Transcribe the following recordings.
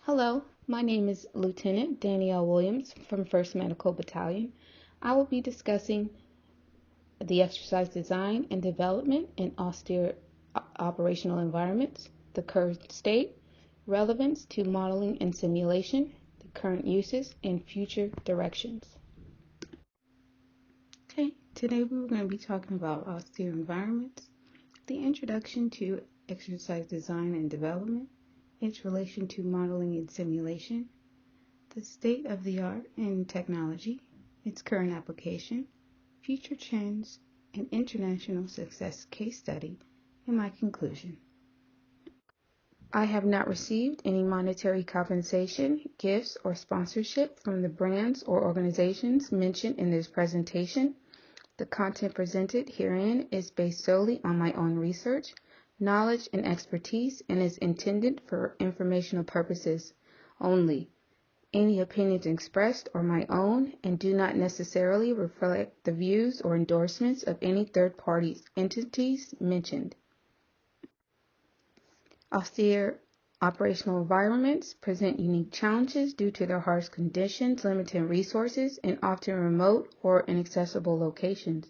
Hello, my name is Lieutenant Danielle Williams from 1st Medical Battalion. I will be discussing the exercise design and development in austere operational environments, the current state, relevance to modeling and simulation, the current uses, and future directions. Okay, today we're going to be talking about austere environments, the introduction to exercise design and development, its relation to modeling and simulation, the state of the art in technology, its current application, future trends, an international success case study, and my conclusion. I have not received any monetary compensation, gifts, or sponsorship from the brands or organizations mentioned in this presentation. The content presented herein is based solely on my own research, knowledge, and expertise, and is intended for informational purposes only. Any opinions expressed are my own and do not necessarily reflect the views or endorsements of any third-party entities mentioned. Austere operational environments present unique challenges due to their harsh conditions, limited resources, and often remote or inaccessible locations.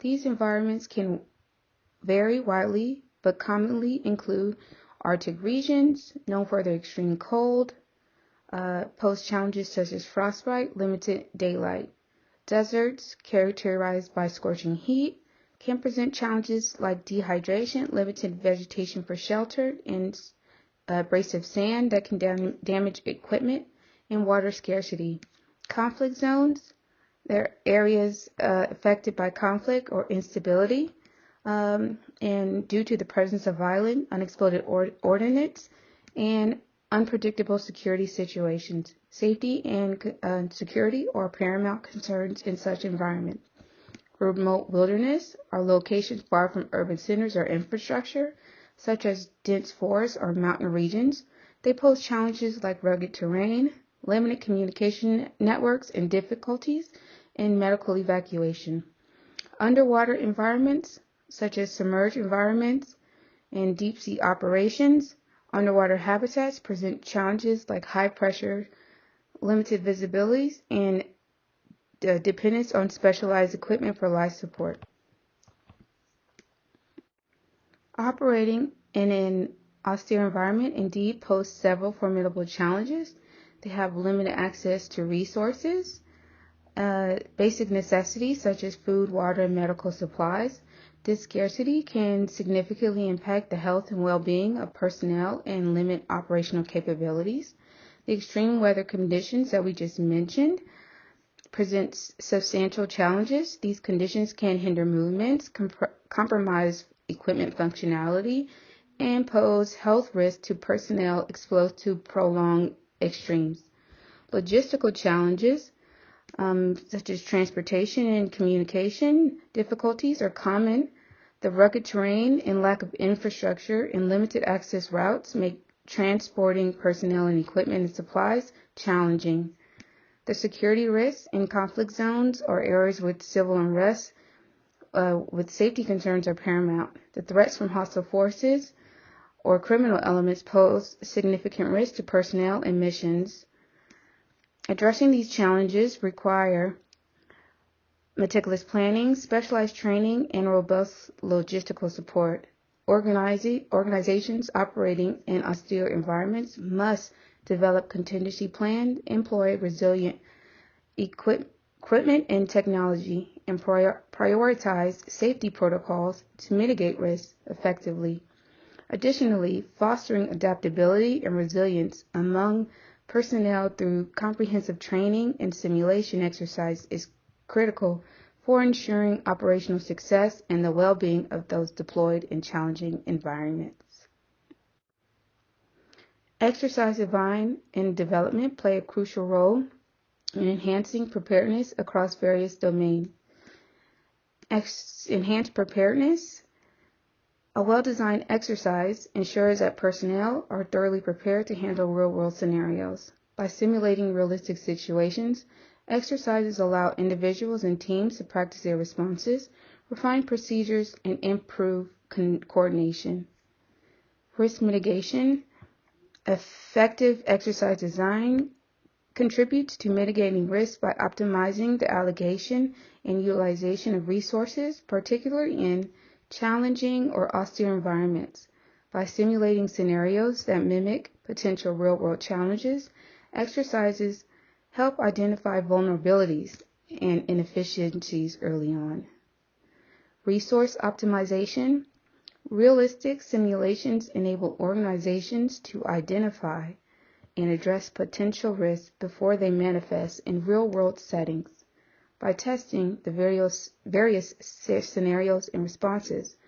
These environments can vary widely, but commonly include Arctic regions, known for their extreme cold, pose challenges such as frostbite, limited daylight. Deserts, characterized by scorching heat, can present challenges like dehydration, limited vegetation for shelter, and abrasive sand that can damage equipment, and water scarcity. Conflict zones, they're areas affected by conflict or instability, and due to the presence of violent, unexploded ordnance, and unpredictable security situations. Safety and security are paramount concerns in such environments. Remote wilderness are locations far from urban centers or infrastructure, such as dense forests or mountain regions. They pose challenges like rugged terrain, limited communication networks, and difficulties in medical evacuation. Underwater environments, such as submerged environments and deep sea operations, underwater habitats present challenges like high pressure, limited visibilities, and dependence on specialized equipment for life support. Operating in an austere environment indeed poses several formidable challenges. They have limited access to resources, basic necessities such as food, water, and medical supplies. This scarcity can significantly impact the health and well-being of personnel and limit operational capabilities. The extreme weather conditions that we just mentioned present substantial challenges. These conditions can hinder movements, compromise equipment functionality, and pose health risks to personnel exposed to prolonged extremes. Logistical challenges, such as transportation and communication difficulties, are common. The rugged terrain and lack of infrastructure and limited access routes make transporting personnel and equipment and supplies challenging. The security risks in conflict zones or areas with civil unrest with safety concerns are paramount. The threats from hostile forces or criminal elements pose significant risk to personnel and missions. Addressing these challenges require meticulous planning, specialized training, and robust logistical support. Organizations operating in austere environments must develop contingency plans, employ resilient equipment and technology, and prioritize safety protocols to mitigate risks effectively. Additionally, fostering adaptability and resilience among personnel through comprehensive training and simulation exercise is critical for ensuring operational success and the well-being of those deployed in challenging environments. Exercise design and development play a crucial role in enhancing preparedness across various domains. Enhanced preparedness. A well-designed exercise ensures that personnel are thoroughly prepared to handle real-world scenarios. By simulating realistic situations, exercises allow individuals and teams to practice their responses, refine procedures, and improve coordination. Risk mitigation. Effective exercise design contributes to mitigating risk by optimizing the allocation and utilization of resources, particularly in challenging or austere environments. By simulating scenarios that mimic potential real-world challenges, exercises help identify vulnerabilities and inefficiencies early on. Resource optimization. Realistic simulations enable organizations to identify and address potential risks before they manifest in real-world settings. By testing the various scenarios and responses,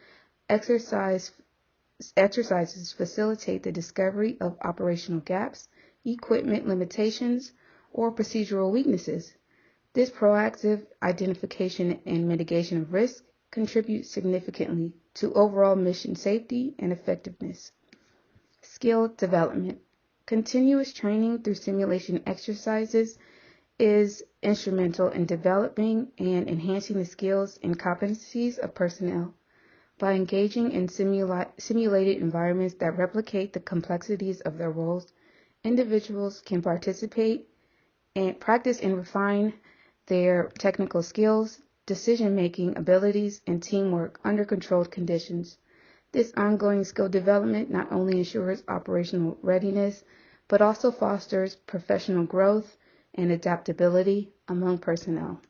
exercises facilitate the discovery of operational gaps, equipment limitations, or procedural weaknesses. This proactive identification and mitigation of risk contributes significantly to overall mission safety and effectiveness. Skill development. Continuous training through simulation exercises is instrumental in developing and enhancing the skills and competencies of personnel. By engaging in simulated environments that replicate the complexities of their roles, individuals can participate and practice and refine their technical skills, decision-making abilities, and teamwork under controlled conditions. This ongoing skill development not only ensures operational readiness, but also fosters professional growth and adaptability among personnel.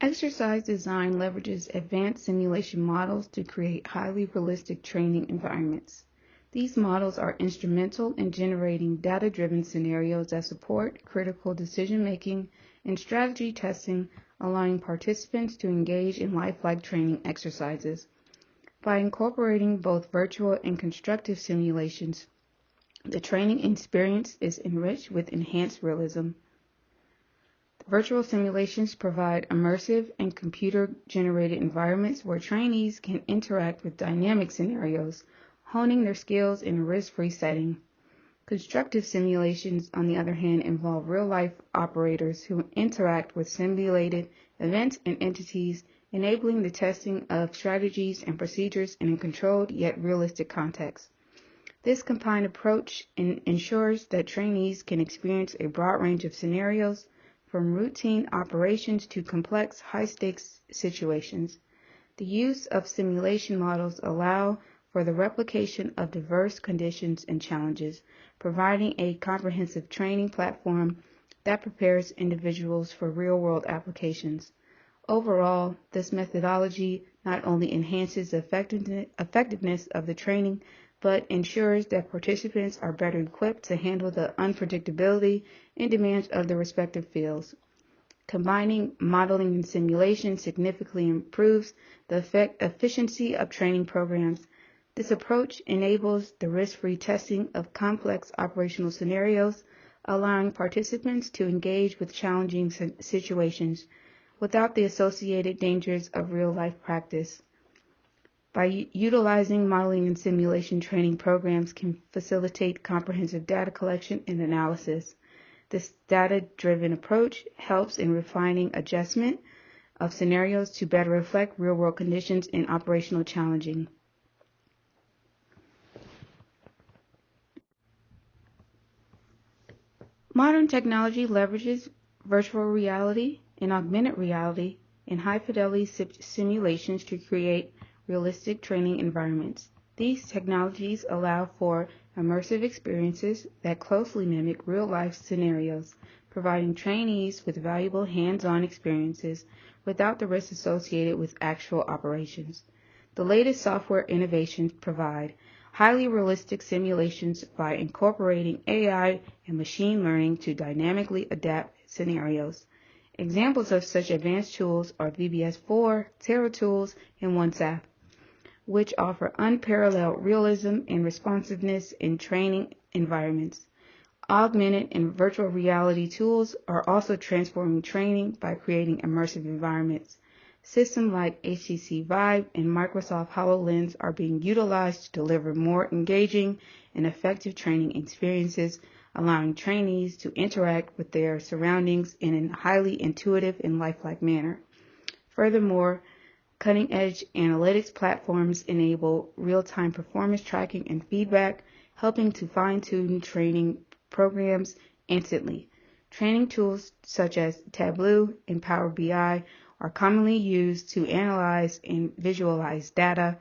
Exercise design leverages advanced simulation models to create highly realistic training environments. These models are instrumental in generating data-driven scenarios that support critical decision-making and strategy testing, allowing participants to engage in lifelike training exercises. By incorporating both virtual and constructive simulations, the training experience is enriched with enhanced realism. Virtual simulations provide immersive and computer-generated environments where trainees can interact with dynamic scenarios, honing their skills in a risk-free setting. Constructive simulations, on the other hand, involve real-life operators who interact with simulated events and entities, enabling the testing of strategies and procedures in a controlled yet realistic context. This combined approach ensures that trainees can experience a broad range of scenarios, from routine operations to complex, high-stakes situations. The use of simulation models allow for the replication of diverse conditions and challenges, providing a comprehensive training platform that prepares individuals for real-world applications. Overall, this methodology not only enhances the effectiveness of the training, but ensures that participants are better equipped to handle the unpredictability and demands of their respective fields. Combining modeling and simulation significantly improves the efficiency of training programs. This approach enables the risk-free testing of complex operational scenarios, allowing participants to engage with challenging situations without the associated dangers of real-life practice. By utilizing modeling and simulation, training programs can facilitate comprehensive data collection and analysis. This data-driven approach helps in refining adjustment of scenarios to better reflect real-world conditions and operational challenges. Modern technology leverages virtual reality and augmented reality and high-fidelity simulations to create realistic training environments. These technologies allow for immersive experiences that closely mimic real-life scenarios, providing trainees with valuable hands-on experiences without the risks associated with actual operations. The latest software innovations provide highly realistic simulations by incorporating AI and machine learning to dynamically adapt scenarios. Examples of such advanced tools are VBS4, Terra Tools, and OneSAP, which offer unparalleled realism and responsiveness in training environments. Augmented and virtual reality tools are also transforming training by creating immersive environments. Systems like HTC Vive and Microsoft HoloLens are being utilized to deliver more engaging and effective training experiences, allowing trainees to interact with their surroundings in a highly intuitive and lifelike manner. Furthermore, Cutting-edge analytics platforms enable real-time performance tracking and feedback, helping to fine-tune training programs instantly. Training tools such as Tableau and Power BI are commonly used to analyze and visualize data,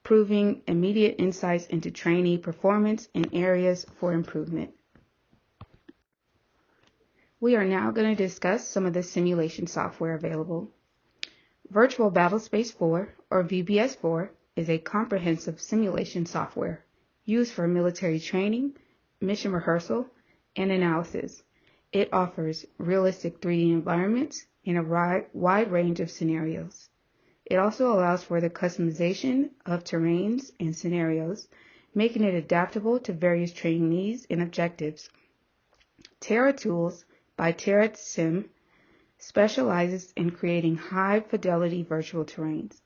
proving immediate insights into trainee performance and areas for improvement. We are now going to discuss some of the simulation software available. Virtual Battlespace 4, or VBS4, is a comprehensive simulation software used for military training, mission rehearsal, and analysis. It offers realistic 3D environments in a wide range of scenarios. It also allows for the customization of terrains and scenarios, making it adaptable to various training needs and objectives. Terra Tools by Terra Sim specializes in creating high-fidelity virtual terrains.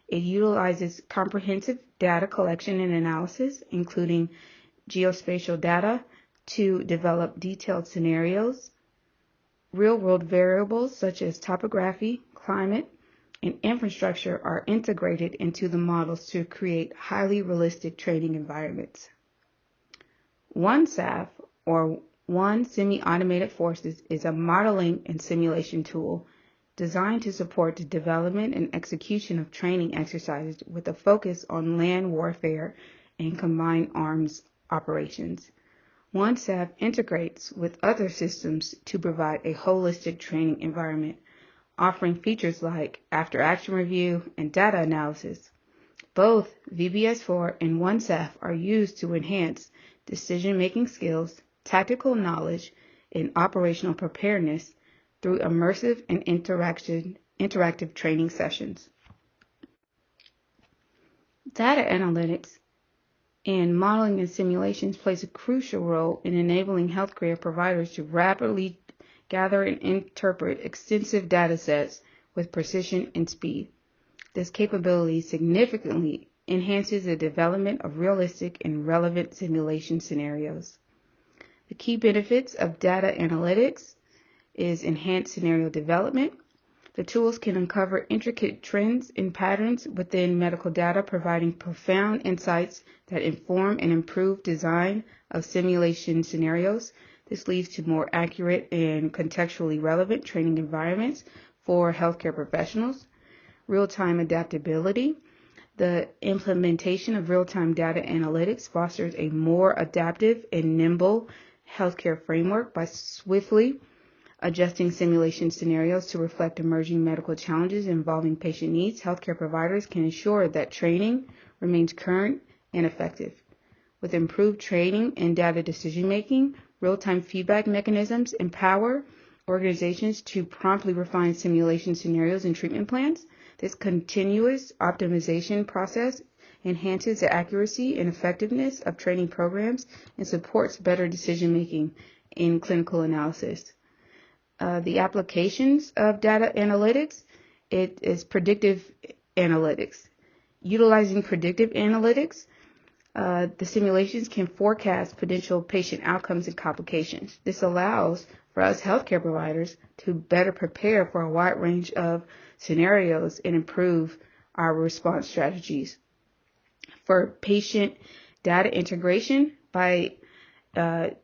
It utilizes comprehensive data collection and analysis, including geospatial data, to develop detailed scenarios. Real-world variables such as topography, climate, and infrastructure are integrated into the models to create highly realistic training environments. OneSAF, or One Semi-Automated Forces, is a modeling and simulation tool designed to support the development and execution of training exercises with a focus on land warfare and combined arms operations. OneSAF integrates with other systems to provide a holistic training environment, offering features like after-action review and data analysis. Both VBS4 and OneSAF are used to enhance decision-making skills, tactical knowledge, and operational preparedness through immersive and interactive training sessions. Data analytics and modeling and simulations plays a crucial role in enabling healthcare providers to rapidly gather and interpret extensive data sets with precision and speed. This capability significantly enhances the development of realistic and relevant simulation scenarios. The key benefits of data analytics is enhanced scenario development. The tools can uncover intricate trends and patterns within medical data, providing profound insights that inform and improve design of simulation scenarios. This leads to more accurate and contextually relevant training environments for healthcare professionals. Real-time adaptability. The implementation of real-time data analytics fosters a more adaptive and nimble healthcare framework by swiftly adjusting simulation scenarios to reflect emerging medical challenges involving patient needs. Healthcare providers can ensure that training remains current and effective. With improved training and data decision-making, real-time feedback mechanisms empower organizations to promptly refine simulation scenarios and treatment plans. This continuous optimization process enhances the accuracy and effectiveness of training programs and supports better decision-making in clinical analysis. The applications of data analytics, it is predictive analytics. Utilizing predictive analytics, the simulations can forecast potential patient outcomes and complications. This allows for us healthcare providers to better prepare for a wide range of scenarios and improve our response strategies. For patient data integration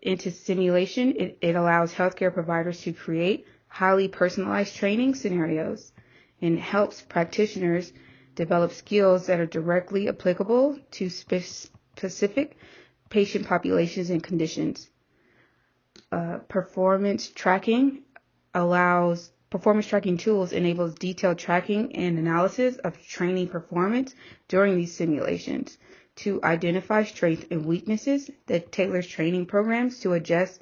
into simulation, it allows healthcare providers to create highly personalized training scenarios and helps practitioners develop skills that are directly applicable to specific patient populations and conditions. Performance tracking tools enables detailed tracking and analysis of training performance during these simulations to identify strengths and weaknesses that tailors training programs to address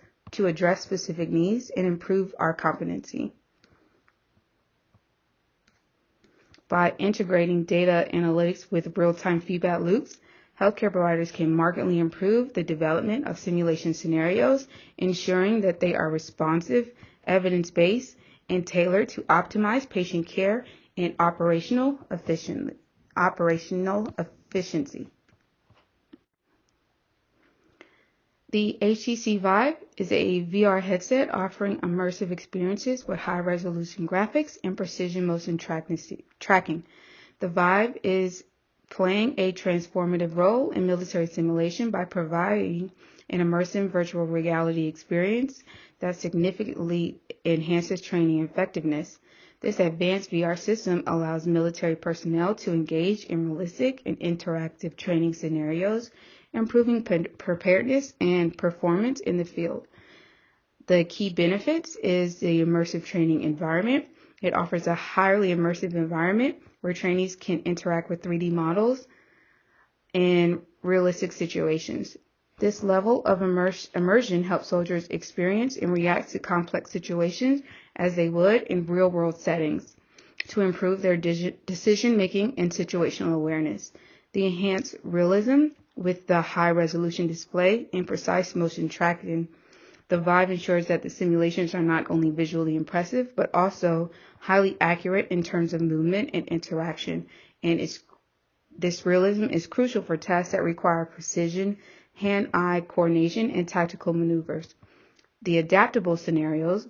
specific needs and improve our competency. By integrating data analytics with real-time feedback loops, healthcare providers can markedly improve the development of simulation scenarios, ensuring that they are responsive, evidence-based, and tailored to optimize patient care and operational efficiency. The HTC Vive is a VR headset offering immersive experiences with high-resolution graphics and precision motion tracking. The Vive is playing a transformative role in military simulation by providing an immersive virtual reality experience that significantly enhances training effectiveness. This advanced VR system allows military personnel to engage in realistic and interactive training scenarios, improving preparedness and performance in the field. The key benefits is the immersive training environment. It offers a highly immersive environment where trainees can interact with 3D models in realistic situations. This level of immersion helps soldiers experience and react to complex situations as they would in real-world settings to improve their decision-making and situational awareness. The enhanced realism with the high-resolution display and precise motion tracking. The Vive ensures that the simulations are not only visually impressive, but also highly accurate in terms of movement and interaction. And this realism is crucial for tasks that require precision, hand-eye coordination, and tactical maneuvers. The adaptable scenarios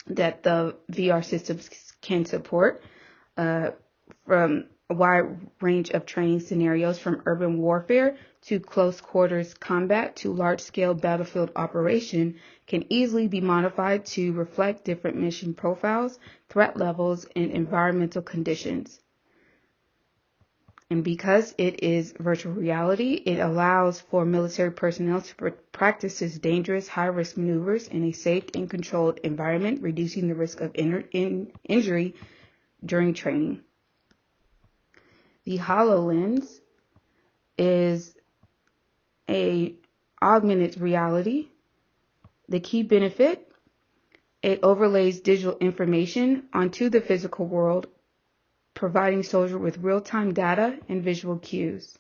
that the VR systems can support, from a wide range of training scenarios, from urban warfare to close quarters combat to large-scale battlefield operation, can easily be modified to reflect different mission profiles, threat levels, and environmental conditions. And because it is virtual reality, it allows for military personnel to practice this dangerous, high-risk maneuvers in a safe and controlled environment, reducing the risk of injury during training. The HoloLens is a augmented reality. The key benefit, it overlays digital information onto the physical world, providing soldiers with real-time data and visual cues.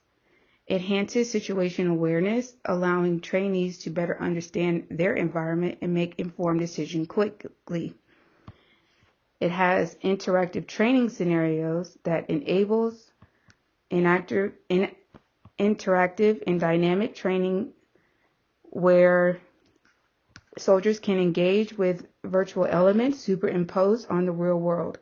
It enhances situational awareness, allowing trainees to better understand their environment and make informed decisions quickly. It has interactive training scenarios that enables interactive and dynamic training where soldiers can engage with virtual elements superimposed on the real world.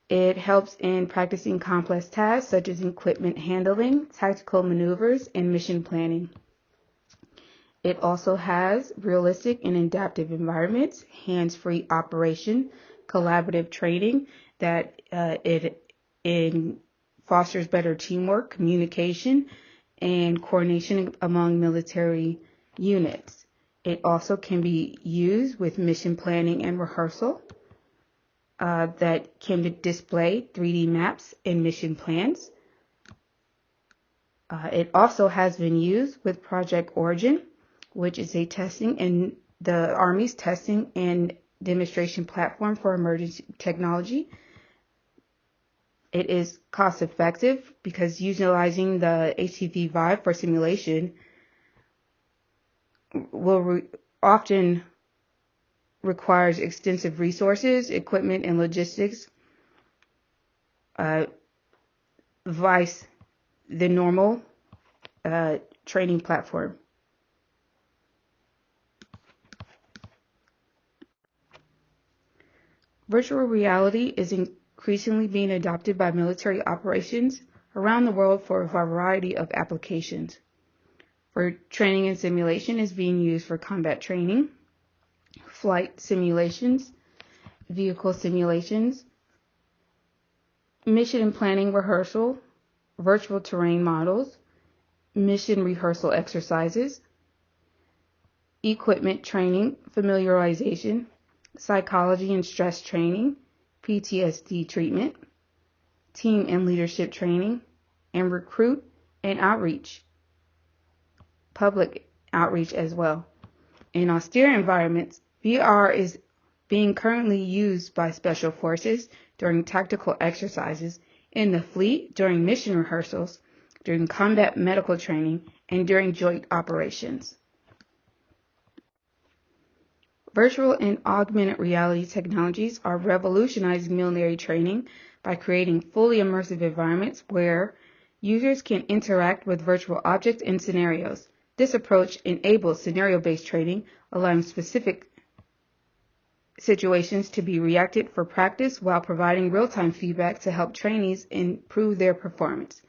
It helps in practicing complex tasks such as equipment handling, tactical maneuvers, and mission planning. It also has realistic and adaptive environments, hands-free operation, collaborative training that it fosters better teamwork, communication, and coordination among military units. It also can be used with mission planning and rehearsal that can display 3D maps and mission plans. It also has been used with Project Origin, which is a testing and the Army's testing and demonstration platform for emergency technology. It is cost effective because utilizing the HTC Vive for simulation will often requires extensive resources, equipment, and logistics, vice the normal training platform. Virtual reality is increasingly being adopted by military operations around the world for a variety of applications. For training and simulation, is being used for combat training, flight simulations, vehicle simulations, mission and planning rehearsal, virtual terrain models, mission rehearsal exercises, equipment training, familiarization, psychology and stress training, PTSD treatment, team and leadership training, and recruit and outreach, public outreach as well. In austere environments, VR is being currently used by special forces during tactical exercises, in the fleet during mission rehearsals, during combat medical training, and during joint operations. Virtual and augmented reality technologies are revolutionizing military training by creating fully immersive environments where users can interact with virtual objects and scenarios. This approach enables scenario-based training, allowing specific situations to be reacted for practice while providing real-time feedback to help trainees improve their performance.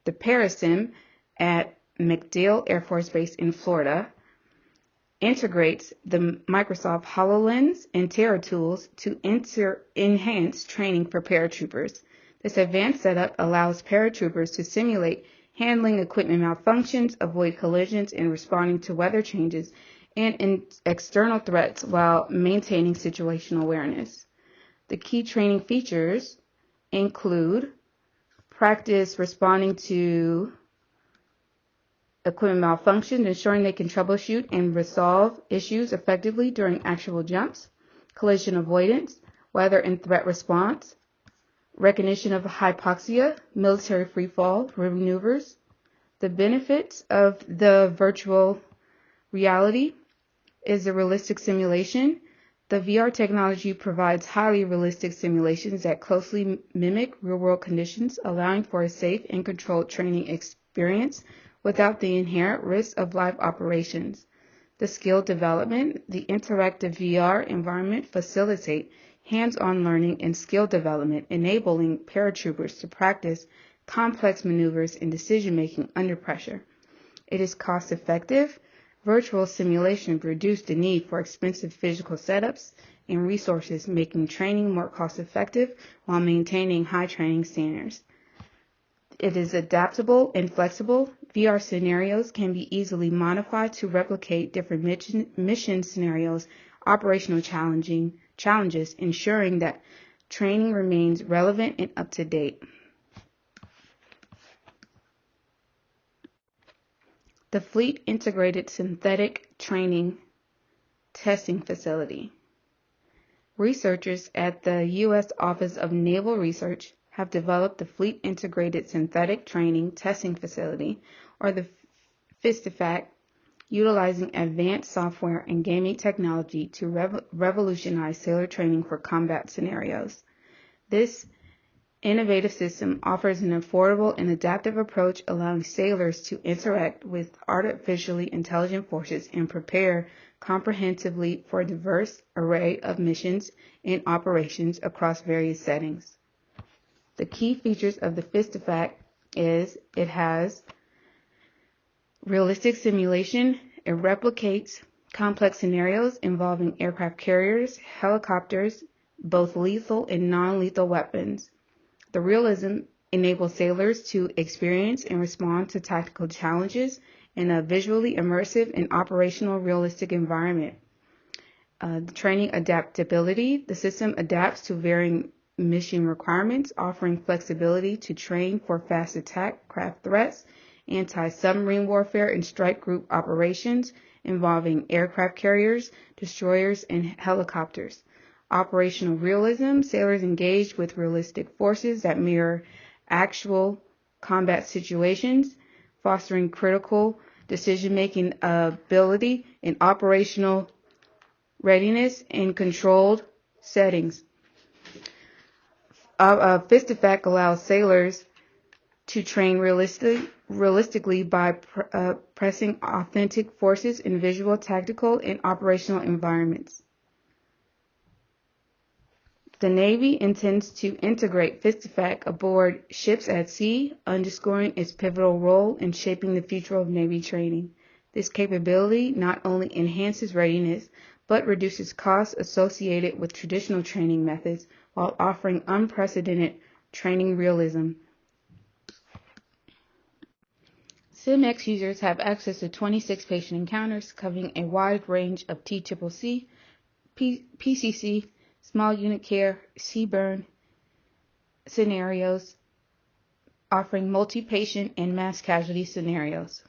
The Parasim at MacDill Air Force Base in Florida integrates the Microsoft HoloLens and Terra tools to enhance training for paratroopers. This advanced setup allows paratroopers to simulate handling equipment malfunctions, avoid collisions, and responding to weather changes and external threats while maintaining situational awareness. The key training features include practice responding to equipment malfunctions, ensuring they can troubleshoot and resolve issues effectively during actual jumps, collision avoidance, weather and threat response, recognition of hypoxia, military freefall maneuvers. The benefits of the virtual reality is a realistic simulation. The VR technology provides highly realistic simulations that closely mimic real-world conditions, allowing for a safe and controlled training experience without the inherent risk of live operations. The skill development, the interactive VR environment facilitate hands-on learning and skill development, enabling paratroopers to practice complex maneuvers and decision-making under pressure. It is cost-effective. Virtual simulation reduced the need for expensive physical setups and resources, making training more cost-effective while maintaining high training standards. It is adaptable and flexible. VR scenarios can be easily modified to replicate different mission scenarios, operational challenges, ensuring that training remains relevant and up to date. The Fleet Integrated Synthetic Training Testing Facility. Researchers at the U.S. Office of Naval Research have developed the Fleet Integrated Synthetic Training Testing Facility, or the FISTFAC, utilizing advanced software and gaming technology to revolutionize sailor training for combat scenarios. This innovative system offers an affordable and adaptive approach, allowing sailors to interact with artificially intelligent forces and prepare comprehensively for a diverse array of missions and operations across various settings. The key features of the FISTFAC is it has realistic simulation. It replicates complex scenarios involving aircraft carriers, helicopters, both lethal and non-lethal weapons. The realism enables sailors to experience and respond to tactical challenges in a visually immersive and operational realistic environment. The training adaptability. The system adapts to varying mission requirements, offering flexibility to train for fast attack craft threats, anti-submarine warfare, and strike group operations involving aircraft carriers, destroyers, and helicopters. Operational realism. Sailors engage with realistic forces that mirror actual combat situations, fostering critical decision-making ability and operational readiness in controlled settings. FISTFAC allows sailors to train realistically by pressing authentic forces in visual, tactical, and operational environments. The Navy intends to integrate FISTFAC aboard ships at sea, underscoring its pivotal role in shaping the future of Navy training. This capability not only enhances readiness, but reduces costs associated with traditional training methods while offering unprecedented training realism. SimX users have access to 26 patient encounters covering a wide range of TCCC, PCC, small unit care, CBURN scenarios, offering multi-patient and mass casualty scenarios.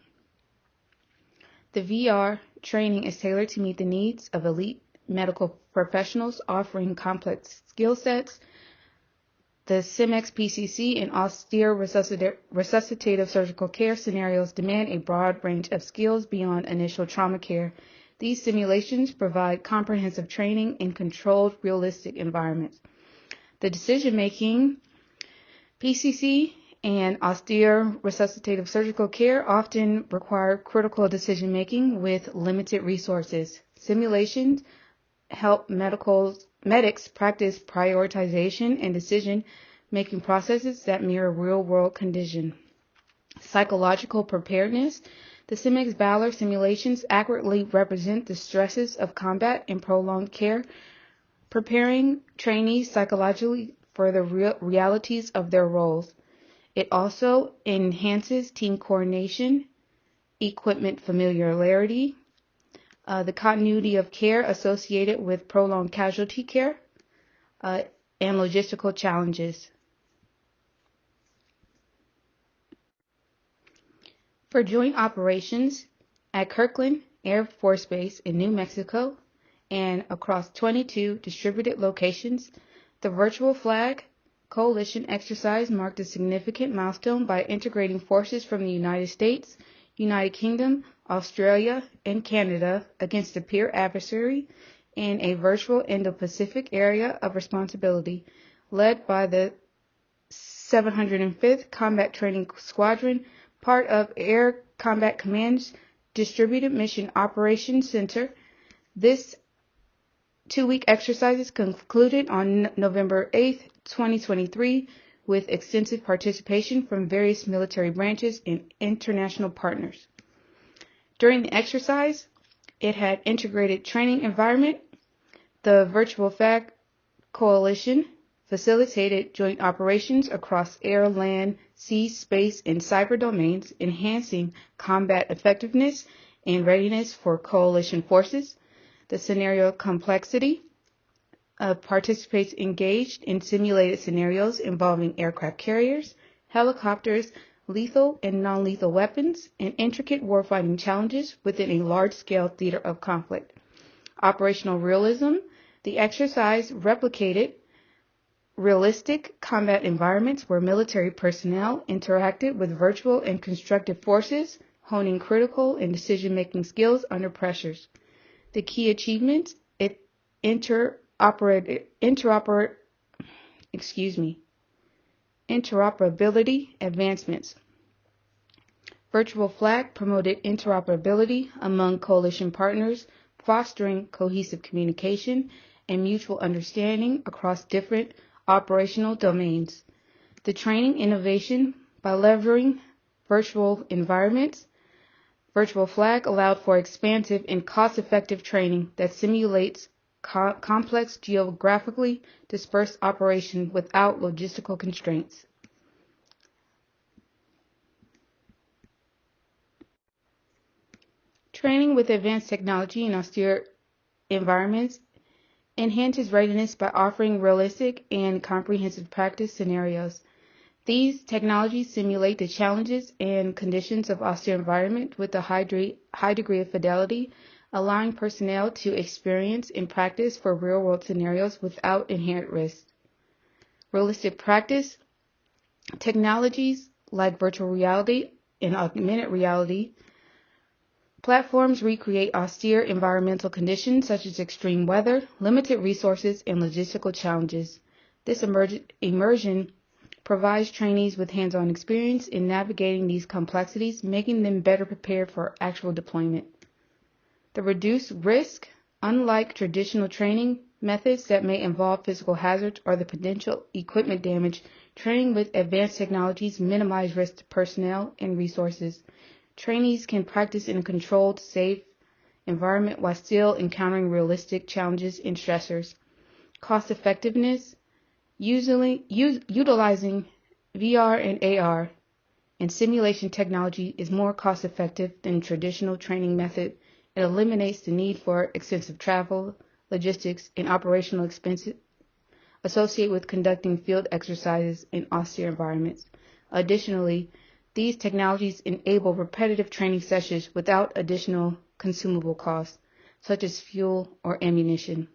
The VR training is tailored to meet the needs of elite medical professionals, offering complex skill sets. The SimX PCC and Austere resuscitative surgical care scenarios demand a broad range of skills beyond initial trauma care. These simulations provide comprehensive training in controlled, realistic environments. The decision-making PCC and austere resuscitative surgical care often require critical decision-making with limited resources. Simulations help medics practice prioritization and decision-making processes that mirror real-world conditions. Psychological preparedness. The CIMEX Valor simulations accurately represent the stresses of combat and prolonged care, preparing trainees psychologically for the realities of their roles. It also enhances team coordination, equipment familiarity, the continuity of care associated with prolonged casualty care, and logistical challenges. For joint operations at Kirkland Air Force Base in New Mexico and across 22 distributed locations, the Virtual Flag Coalition exercise marked a significant milestone by integrating forces from the United States, United Kingdom, Australia, and Canada against a peer adversary in a virtual Indo-Pacific area of responsibility, led by the 705th Combat Training Squadron, part of Air Combat Command's Distributed Mission Operations Center. This two-week exercises concluded on November 8, 2023, with extensive participation from various military branches and international partners. During the exercise, it had integrated training environment. The Virtual Flag Coalition facilitated joint operations across air, land, sea, space, and cyber domains, enhancing combat effectiveness and readiness for coalition forces. The scenario complexity participants engaged in simulated scenarios involving aircraft carriers, helicopters, lethal and non-lethal weapons, and intricate warfighting challenges within a large-scale theater of conflict. Operational realism. The exercise replicated realistic combat environments where military personnel interacted with virtual and constructive forces, honing critical and decision-making skills under pressures. The key achievements: interoperability advancements. Virtual Flag promoted interoperability among coalition partners, fostering cohesive communication and mutual understanding across different operational domains. The training innovation by leveraging virtual environments. Virtual Flag allowed for expansive and cost-effective training that simulates complex geographically dispersed operation without logistical constraints. Training with advanced technology in austere environments enhances readiness by offering realistic and comprehensive practice scenarios. These technologies simulate the challenges and conditions of austere environment with a high degree of fidelity, allowing personnel to experience and practice for real-world scenarios without inherent risk. Realistic practice. Technologies like virtual reality and augmented reality platforms recreate austere environmental conditions such as extreme weather, limited resources, and logistical challenges. This immersion provides trainees with hands-on experience in navigating these complexities, making them better prepared for actual deployment. The reduced risk. Unlike traditional training methods that may involve physical hazards or the potential equipment damage, training with advanced technologies minimize risk to personnel and resources. Trainees can practice in a controlled, safe environment while still encountering realistic challenges and stressors. Cost effectiveness. Utilizing VR and AR and simulation technology is more cost effective than traditional training method. It eliminates the need for extensive travel, logistics, and operational expenses associated with conducting field exercises in austere environments. Additionally, these technologies enable repetitive training sessions without additional consumable costs, such as fuel or ammunition.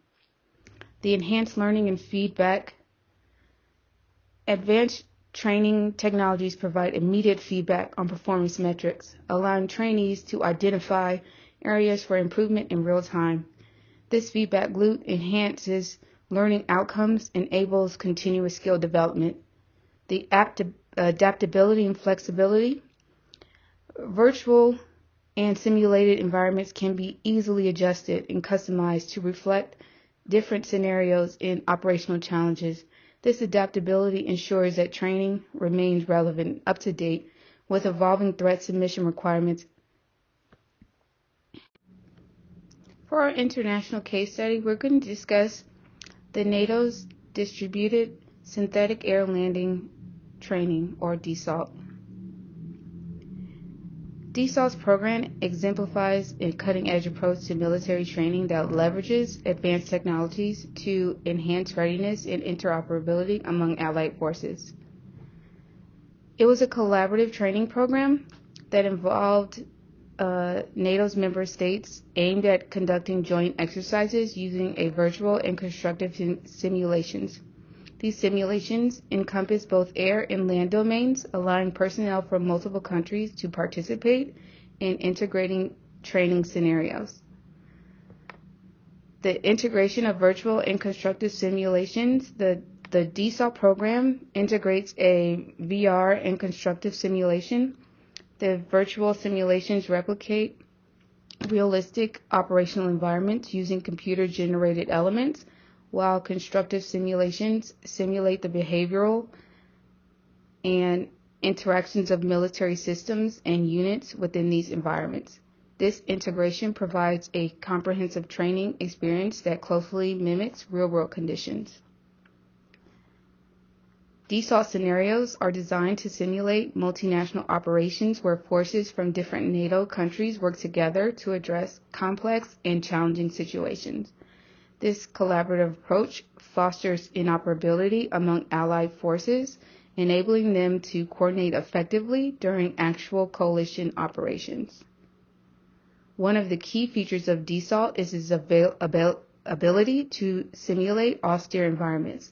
The enhanced learning and feedback. Advanced training technologies provide immediate feedback on performance metrics, allowing trainees to identify areas for improvement in real time. This feedback loop enhances learning outcomes, enables continuous skill development. The adaptability and flexibility. Virtual and simulated environments can be easily adjusted and customized to reflect different scenarios and operational challenges. This adaptability ensures that training remains relevant, up to date, with evolving threats and mission requirements. For our international case study, we're going to discuss the NATO's Distributed Synthetic Air Landing Training, or DSALT. DSALT's program exemplifies a cutting-edge approach to military training that leverages advanced technologies to enhance readiness and interoperability among allied forces. It was a collaborative training program that involved NATO's member states aimed at conducting joint exercises using a virtual and constructive simulations. These simulations encompass both air and land domains, allowing personnel from multiple countries to participate in integrating training scenarios. The integration of virtual and constructive simulations, the DSALT program integrates a VR and constructive simulation. The virtual simulations replicate realistic operational environments using computer-generated elements, while constructive simulations simulate the behavioral and interactions of military systems and units within these environments. This integration provides a comprehensive training experience that closely mimics real-world conditions. DSALT scenarios are designed to simulate multinational operations where forces from different NATO countries work together to address complex and challenging situations. This collaborative approach fosters interoperability among allied forces, enabling them to coordinate effectively during actual coalition operations. One of the key features of DSALT is its ability to simulate austere environments.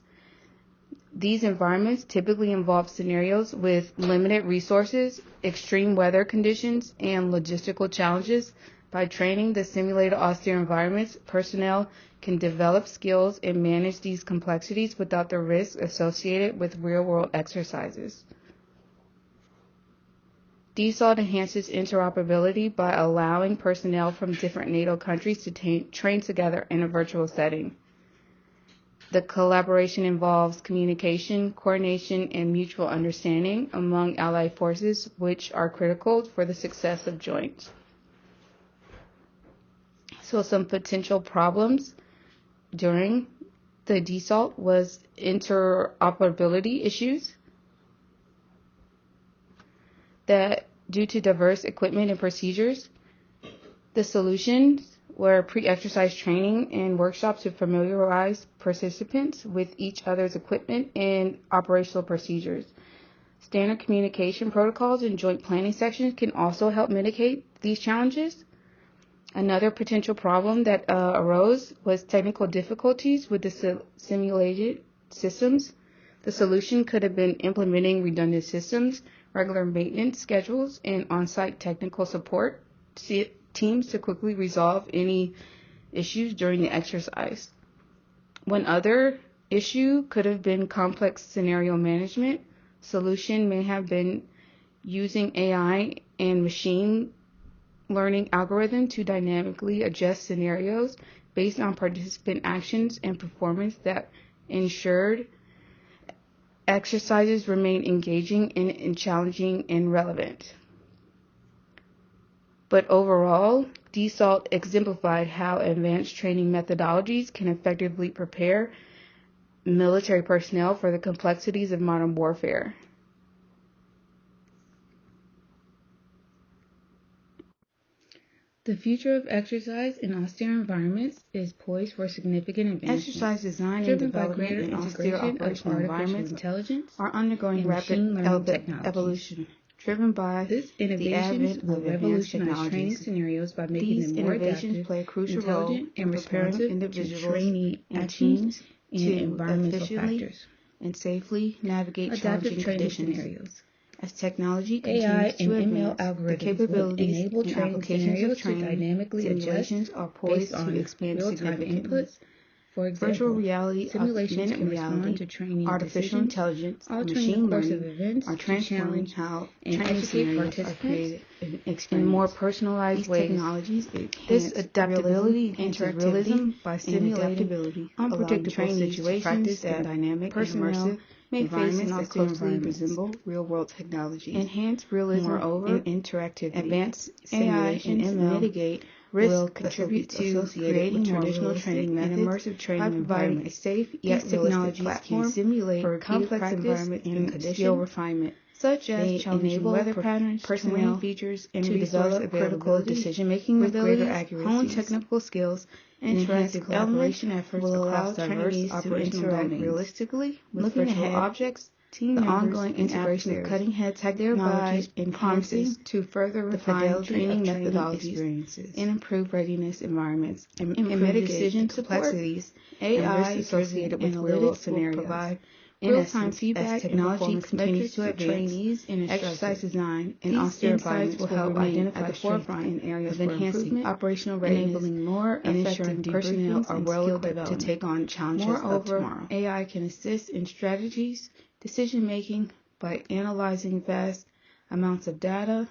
These environments typically involve scenarios with limited resources, extreme weather conditions, and logistical challenges. By training the simulated austere environments, personnel can develop skills and manage these complexities without the risks associated with real-world exercises. DSALT enhances interoperability by allowing personnel from different NATO countries to train together in a virtual setting. The collaboration involves communication, coordination, and mutual understanding among allied forces, which are critical for the success of joint. So some potential problems during the DSALT was interoperability issues that due to diverse equipment and procedures, the solutions were pre-exercise training and workshops to familiarize participants with each other's equipment and operational procedures. Standard communication protocols and joint planning sections can also help mitigate these challenges. Another potential problem that arose was technical difficulties with the simulated systems. The solution could have been implementing redundant systems, regular maintenance schedules, and on-site technical support teams to quickly resolve any issues during the exercise. One other issue could have been complex scenario management. Solution may have been using AI and machine learning algorithm to dynamically adjust scenarios based on participant actions and performance that ensured exercises remain engaging and challenging and relevant. But overall, DSALT exemplified how advanced training methodologies can effectively prepare military personnel for the complexities of modern warfare. The future of exercise in austere environments is poised for significant advancement. Exercise design and driven by development greater in austere integration of operational artificial environments intelligence are undergoing and rapid machine learning technologies. evolution, driven by This the innovations advent will of advanced revolutionize training technologies. scenarios by making These them more innovations adaptive, play a crucial role intelligent, and in preparing responsive to individuals trainee and actions teams and to environmental efficiently factors. and safely navigate Adaptive challenging training conditions. scenarios. As technology AI continues and to ML advance, the algorithms will capabilities enable and training applications of scenarios to training dynamically adjust simulations are based poised to on expand real-time significantly. inputs For example, virtual reality, simulations augmented can reality, respond to training artificial decisions, intelligence, and altering machine the course of learning events are to transforming challenge how and training educate scenarios are participants created and in experienced. more personalized These ways. technologies This enhance adaptability realism, enhances interactivity, realism by and simulating adaptability, allowing unpredictable trainees to situations practice in that dynamic and personnel immersive may face in environments that austere closely environments. resemble real-world technologies. Enhanced realism Moreover, and interactivity, advanced AI, simulation and ML mitigate risk will contribute to associated creating with more traditional realistic training and methods immersive by training providing a environments. safe yet These realistic technologies platform can simulate for complex complex environments and and condition, skill refinement, such as they challenging enable weather patterns, personnel terrain features, and to resource develop critical availability decision-making with greater abilities, hone accuracies. technical skills, and enhance Interactive collaboration elements efforts will allow across diverse trainees to operational interact domains. realistically with Looking virtual ahead, objects, team the members, ongoing and integration of adversaries, cutting-edge thereby technologies promises enhancing to further the refine fidelity training of training methodologies experiences and improve readiness environments, and improve mitigate the decision support, complexities and AI risks associated with real-world analytics will scenarios. provide In real-time essence, feedback as and technology performance continues metrics to for advance, trainees and exercise instructors. design and These austere insights environments will help remain identify at the strengths forefront and areas of for enhancing improvement, operational readiness enabling more and effective ensuring personnel debriefings are and well skill equipped to development. take on challenges of Moreover, tomorrow. AI can assist in strategies, decision making by analyzing vast amounts of data